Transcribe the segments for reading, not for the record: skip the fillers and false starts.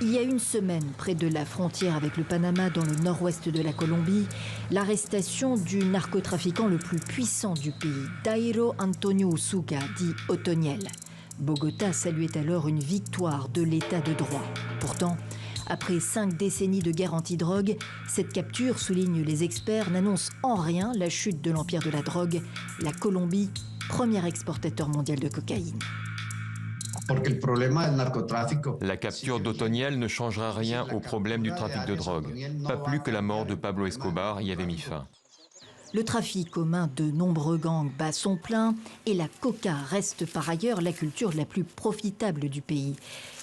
Il y a une semaine, près de la frontière avec le Panama, dans le nord-ouest de la Colombie, l'arrestation du narcotrafiquant le plus puissant du pays, Dairo Antonio Usuga, dit Otoniel. Bogota saluait alors une victoire de l'état de droit. Pourtant, après 5 décennies de guerre anti-drogue, cette capture, soulignent les experts, n'annonce en rien la chute de l'empire de la drogue. La Colombie, premier exportateur mondial de cocaïne. La capture d'Otoniel ne changera rien au problème du trafic de drogue. Pas plus que la mort de Pablo Escobar y avait mis fin. Le trafic aux mains de nombreux gangs bat son plein et la coca reste par ailleurs la culture la plus profitable du pays.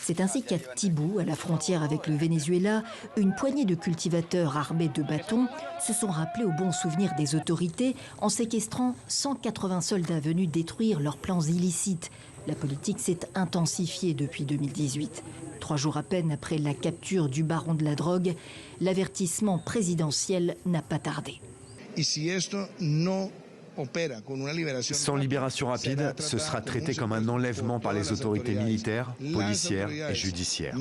C'est ainsi qu'à Tibú, à la frontière avec le Venezuela, une poignée de cultivateurs armés de bâtons se sont rappelés au bon souvenir des autorités en séquestrant 180 soldats venus détruire leurs plans illicites. La politique s'est intensifiée depuis 2018. 3 jours à peine après la capture du baron de la drogue, l'avertissement présidentiel n'a pas tardé. Sans libération rapide, ce sera traité comme un enlèvement par les autorités militaires, policières et judiciaires.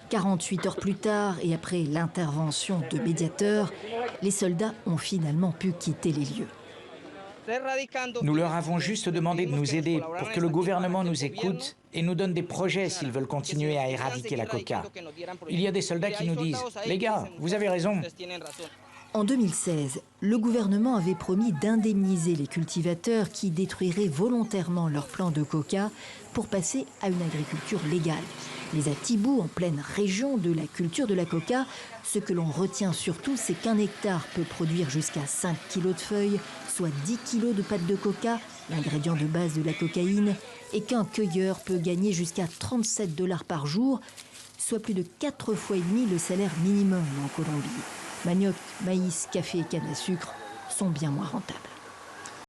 48 heures plus tard, et après l'intervention de médiateurs, les soldats ont finalement pu quitter les lieux. Nous leur avons juste demandé de nous aider pour que le gouvernement nous écoute et nous donne des projets s'ils veulent continuer à éradiquer la coca. Il y a des soldats qui nous disent « Les gars, vous avez raison ». En 2016, le gouvernement avait promis d'indemniser les cultivateurs qui détruiraient volontairement leurs plants de coca pour passer à une agriculture légale. Mais à Tibú, en pleine région de la culture de la coca, ce que l'on retient surtout, c'est qu'un hectare peut produire jusqu'à 5 kilos de feuilles, soit 10 kilos de pâte de coca, l'ingrédient de base de la cocaïne, et qu'un cueilleur peut gagner jusqu'à 37 $ par jour, soit plus de 4 fois et demi le salaire minimum en Colombie. Manioc, maïs, café et canne à sucre sont bien moins rentables.